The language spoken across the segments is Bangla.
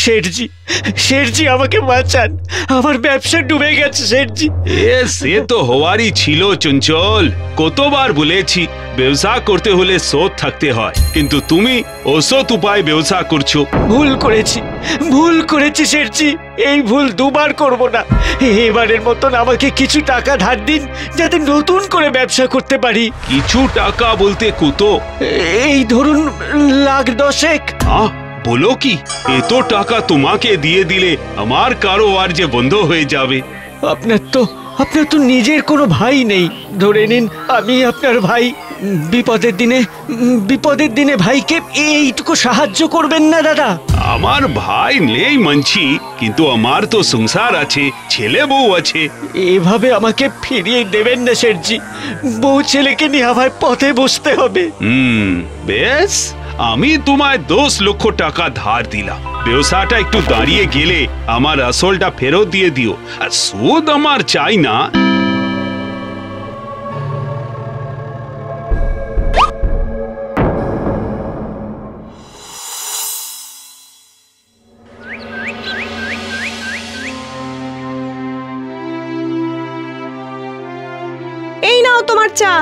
শেঠজি, শেঠজি আমাকে বাঁচান, আমার ব্যবসা ডুবে গেছে শেঠজি। সে তো হওয়ারই ছিল চঞ্চল, কতবার বলেছি ব্যবসা করতে হলে সৎ থাকতে হয়, কিন্তু তুমি অসৎ উপায় ব্যবসা করছো। ভুল করেছি, ভুল করেছি শেঠজি, এই ভুল দুবার করব না। এবারের মতন আমাকে কিছু টাকা ধার দিন, যাতে নতুন করে ব্যবসা করতে পারি। কিছু টাকা বলতে কত? এই ধরুন লাখ 10। বলো কি, এত টাকা তোমাকে দিয়ে দিলে আমার কারোবার যে বন্ধ হয়ে যাবে। আপনার তো নিজের কোনো ভাই নেই, ধরে নিন আমি আপনার ভাই। বিপদের দিনে ভাইকে এইটুকু সাহায্য করবেন না দাদা? আমার ভাই নেই মানছি, কিন্তু আমার তো সংসার আছে, ছেলে বউ আছে। এভাবে আমাকে ফিরিয়ে দেবেন না শেঠজি, বউ ছেলেকে নিয়ে আমার পথে বসতে হবে। বেশ, আমি তোমায় 10 লক্ষ টাকা ধার দিলাম, ব্যবসাটা একটু দাঁড়িয়ে গেলে আমার আসলটা ফেরত দিয়ে দিও, আর সুদ আমার চাই না। এই নাও তোমার চা।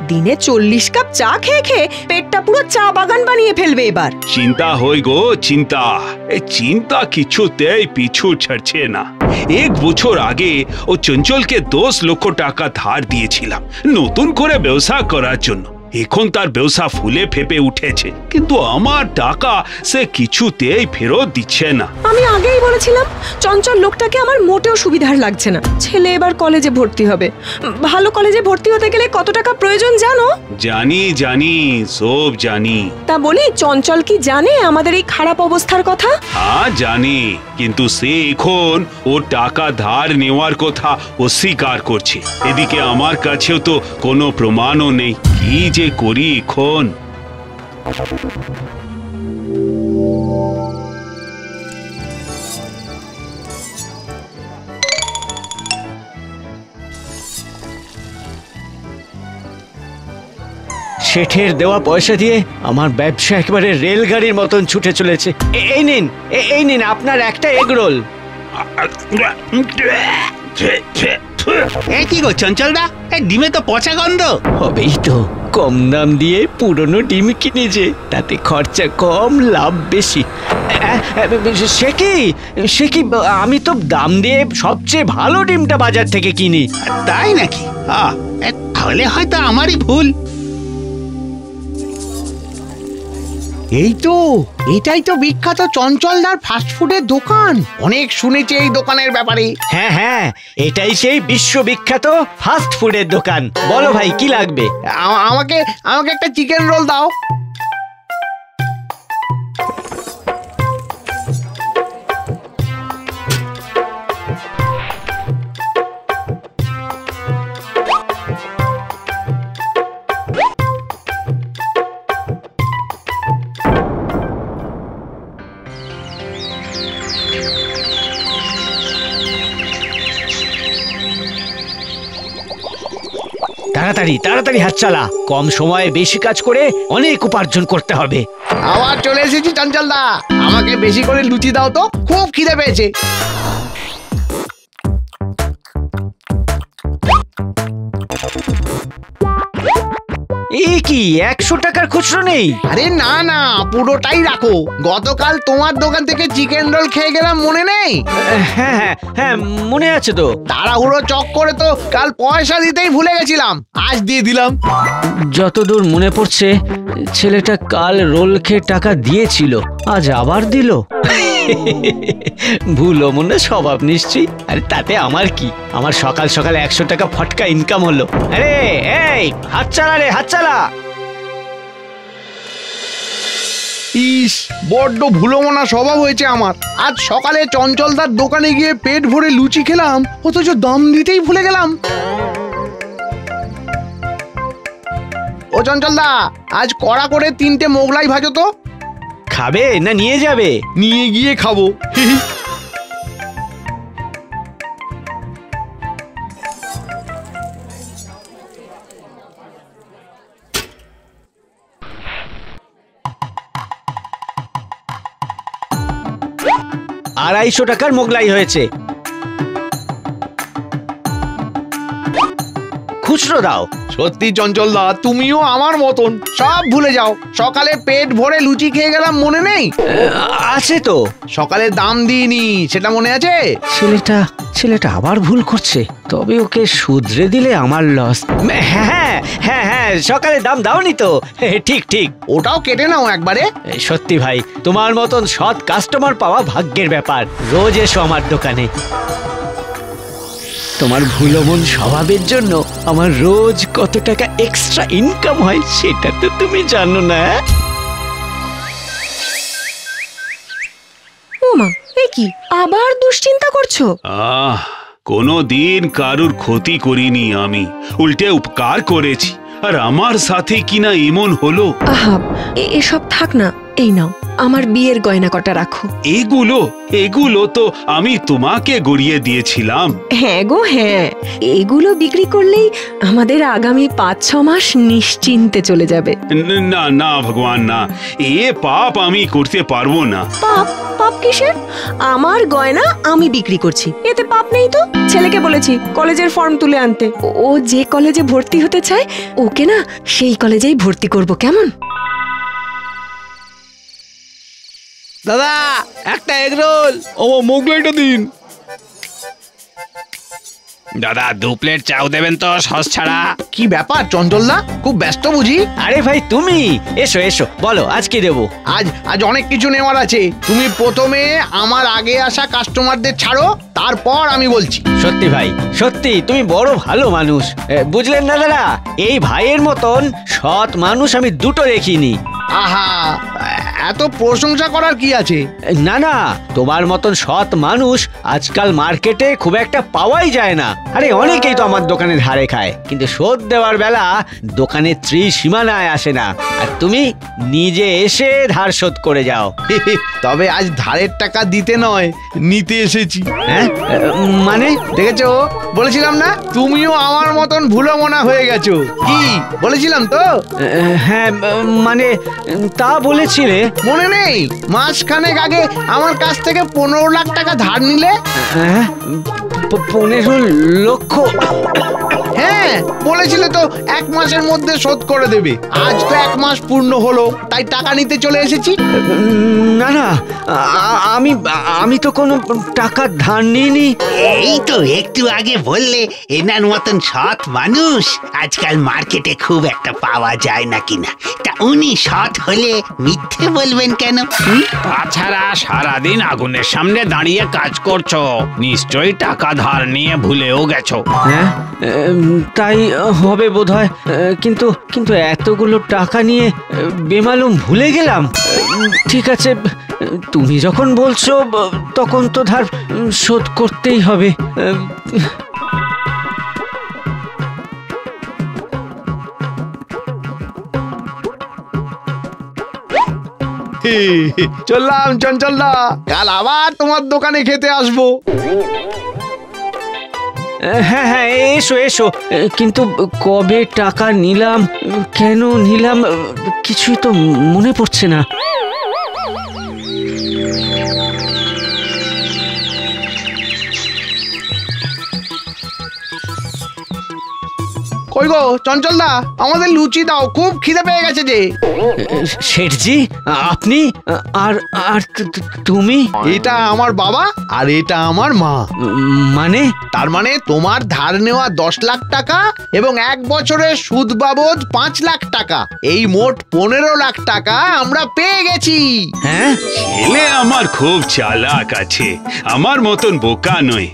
দিনে 40 কাপ চা খেয়ে খেয়ে পেটটা পুরো চা বাগান বানিয়ে ফেলবে এবার। চিন্তা হয়ে গো চিন্তা, এই চিন্তা কিছুতেই পিছু ছাড়ছে না। 1 বছর আগে ও চঞ্চলকে 10 লক্ষ টাকা ধার দিয়েছিলাম নতুন করে ব্যবসা করার জন্য। এখন তার ব্যবসা ফুলে ফেপে উঠেছে, কিন্তু আমার টাকা সে কিছুতেই ফেরত দিচ্ছে না। আমি আগেই বলেছিলাম চঞ্চল লোকটাকে আমার মোটেও সুবিধার লাগছে না। ছেলে এবার কলেজে ভর্তি হবে, ভালো কলেজে ভর্তি হতে গেলে কত টাকা প্রয়োজন জানো? জানি, সব জানি। তা বলি, চঞ্চল কি জানে আমাদের এই খারাপ অবস্থার কথা? হ্যাঁ জানি, কিন্তু সে এখন ও টাকা ধার নেওয়ার কথা অস্বীকার করছে। এদিকে আমার কাছেও তো কোনো প্রমাণও নেই, কি যে করি এখন। শেঠের দেওয়া পয়সা দিয়ে আমার ব্যবসা একেবারে রেলগাড়ির মতন ছুটে চলেছে। এই নিন আপনার একটা এগ রোল। কি গো চঞ্চলদা, ডিমে তো পচা গন্ধ। হবেই তো, কম দাম দিয়ে পুরনো ডিম কিনেছে, তাতে খরচা কম লাভ বেশি। সে কি আমি তো দাম দিয়ে সবচেয়ে ভালো ডিমটা বাজার থেকে কিনি। তাই নাকি? তাহলে হয়তো আমারই ভুল। এই তো, এটাই তো বিখ্যাত চঞ্চলদার ফাস্টফুডের দোকান। অনেক শুনেছি এই দোকানের ব্যাপারে। হ্যাঁ, এটাই সেই বিশ্ববিখ্যাত ফাস্ট ফুডের দোকান। বলো ভাই, কি লাগবে? আমাকে একটা চিকেন রোল দাও। তাড়াতাড়ি হাত চালা, কম সময়ে বেশি কাজ করে অনেক উপার্জন করতে হবে। আবার চলে এসেছি চঞ্চলদা, আমাকে বেশি করে লুচি দাও তো, খুব খিদে পেয়েছে। কি 100 টাকার খুচরো নেই? আরে না, পুরোটাই রাখো। গতকাল তোমার দোকান থেকে চিকেন রোল খেয়ে গেলাম, মনে নেই? হ্যাঁ মনে আছে তো। তাড়াহুড়ো চক করে তো কাল পয়সা দিতেই ভুলে গেছিলাম, আজ দিয়ে দিলাম। যতদূর মনে পড়ছে, ছেলেটা কাল রোল খেয়ে টাকা দিয়েছিল, আজ আবার দিল। ভুলো মনে স্বভাব নিশ্চয়ই। আরে তাতে আমার কি, আমার সকাল সকাল 100 টাকা ফটকা ইনকাম হলো। আরে এই হাত চালা। ইস, বড্ড ভুলোমনা স্বভাব হয়েছে আমার। আজ সকালে চঞ্চলদার দোকানে গিয়ে পেট ভরে লুচি খেলাম, অথচ দাম দিতেই ভুলে গেলাম। ও চঞ্চলদা, আজ কড়া করে 3টে মোগলাই ভাজো তো। খাবে না নিয়ে যাবে? নিয়ে গিয়ে খাবো। 250 টাকার মোগলাই হয়েছে। খুচরো দাও। সত্যি চঞ্চলদা, তুমিও আমার মতন সব ভুলে যাও। সকালে পেট ভরে লুচি খেয়ে গেলাম, মনে নেই? আছে তো। সকালে দাম দিইনি, সেটা মনে আছে? ছেলেটা আবার ভুল করছে, তবে ওকে শুধরে দিলে আমার লস। হ্যাঁ হ্যাঁ হ্যাঁ, সকালে দাম দাওনি তো। ঠিক ঠিক, ওটাও কেটে নাও একবারে। সত্যি ভাই, তোমার মতন সৎ কাস্টমার পাওয়া ভাগ্যের ব্যাপার। রোজ এসো আমার দোকানে। তোমার ভুলমন স্বভাবের জন্য আমার রোজ কত টাকা এক্সট্রা ইনকাম হয় সেটা তো তুমি জানো না। ওমা, এ কি আবার দুশ্চিন্তা করছো? কোনো দিন কারুর ক্ষতি করিনি আমি, উল্টে উপকার করেছি। আর আমার সাথে কিনা এমন হলো। আহা, এসব থাক না। এই নাও, আমার বিয়ের গয়না কটা রাখো। এগুলো তো আমি তোমাকে গড়িয়ে দিয়েছিলাম। হ্যাঁ গো হ্যাঁ, এগুলো বিক্রি করলেই আমাদের আগামী 5-6 মাস নিশ্চিন্তে চলে যাবে। না না ভগবান না, এ পাপ আমি করতে পারবো না। পাপ? পাপ কিসের? আমার গয়না আমি বিক্রি করছি, এতে পাপ নেই তো। ছেলেকে বলেছি কলেজের ফর্ম তুলে আনতে। ও যে কলেজে ভর্তি হতে চায়, ওকে না সেই কলেজেই ভর্তি করব, কেমন? দাদা, একটা এগ রোল। ও মোগলাইটা দিন। দাদা 2 প্লেট চাও দেবেন তো, সস ছাড়া। কি ব্যাপার চঞ্চলদা, খুব ব্যস্ত বুঝি? আরে ভাই তুমি এসো এসো, বলো আজ কি দেবো। আজ অনেক কিছু নেওয়ার আছে। তুমি প্রথমে আমার আগে আসা কাস্টমারদের ছাড়ো, তারপর আমি বলছি। সত্যি ভাই, সত্যি তুমি বড় ভালো মানুষ। বুঝলেন না দাদা, এই ভাইয়ের মতন সৎ মানুষ আমি দুটো দেখিনি। আহা, এত প্রশংসা করার কি আছে? না না, তোমার মতন সৎ মানুষ আজকাল মার্কেটে খুব একটা পাওয়াই যায় না। আরে অনেকেই তো আমার দোকানে ধারে খায়, কিন্তু শোধ দেওয়ার বেলা দোকানে ত্রিসীমানায় আসে না। আর তুমি নিজে এসে ধার শোধ করে যাও। তবে আজ ধারের টাকা দিতে নয়, নিতে এসেছি। হ্যাঁ মানে? দেখেছো, বলেছিলাম না তুমিও আমার মতন ভুলোমনা হয়ে গেছো। কি বলেছিলাম তো? হ্যাঁ মানে তা বলেছিলে। মনে নেই? মাসখানেক আগে আমার কাছ থেকে 15 লাখ টাকা ধার নিলে। 15 লক্ষ? হ্যাঁ, বলেছিলে তো 1 মাসের মধ্যে শোধ করে দেবে। আজ তো 1 মাস পূর্ণ হলো, তাই টাকা নিতে চলে এসেছি। না না, আমি তো কোনো টাকা ধার নিইনি। এই তো একটু আগে বললে এনার মতন সৎ মানুষ আজকাল মার্কেটে খুব একটা পাওয়া যায় না কিনা, তা উনি সৎ হলে মিথ্যে বলবেন কেন? তাছাড়া সারাদিন আগুনের সামনে দাঁড়িয়ে কাজ করছো, নিশ্চয়ই টাকা ধার নিয়ে ভুলেও গেছো। হ্যাঁ তাই হবে বোধহয়, কিন্তু এতগুলো টাকা নিয়ে বেমালুম ভুলে গেলাম। ঠিক আছে, তুমি যখন বলছো তখন তো ধার শোধ করতেই হবে। চললাম চঞ্চলদা, কাল আবার তোমার দোকানে খেতে আসবো। হ্যাঁ হ্যাঁ, এসো এসো, কিন্তু কবে টাকা নিলাম, কেন নিলাম, কিছুই তো মনে পড়ছে না। কই গো চঞ্চলদা, আমাদের লুচি দাও, খুব খিদে পেয়ে গেছে যে। শেঠজি, আপনি? আর আর তুমি? এটা আমার বাবা আর এটা আমার মা। মানে? তার মানে তোমার ধার নেওয়া 10 লাখ টাকা এবং 1 বছরের সুদ বাবদ 5 লাখ টাকা, এই মোট 15 লাখ টাকা আমরা পেয়ে গেছি। হ্যাঁ, ছেলে আমার খুব চালাক আছে, আমার মতন বোকা নয়।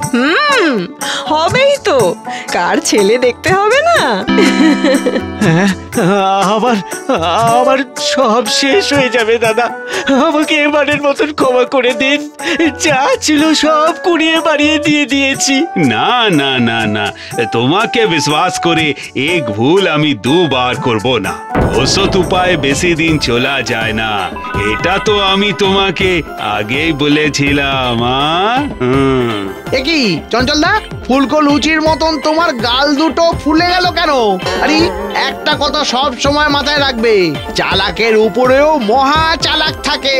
হবেই তো, কার ছেলে দেখতে হবে না? হ্যাঁ, আবার সব শেষ হয়ে যাবে দাদা। আমাকে এবারের মতন ক্ষমা করে দিন, যা ছিল সব কুড়িয়ে বাড়িয়ে দিয়ে দিয়েছি। না না না না, তোমাকে বিশ্বাস করে এক ভুল আমি 2 বার করব না। ওসত উপায় বেশি দিন চলা যায় না, এটা তো আমি তোমাকে আগেই বলেছিলাম। এ কি চঞ্চলদা, ফুলকো লুচির মতন তোমার গাল দুটো ফুলে গেল কেন? আরে একটা কথা সব সময় মাথায় রাখবে, চালাকের উপরেও মহা চালাক থাকে।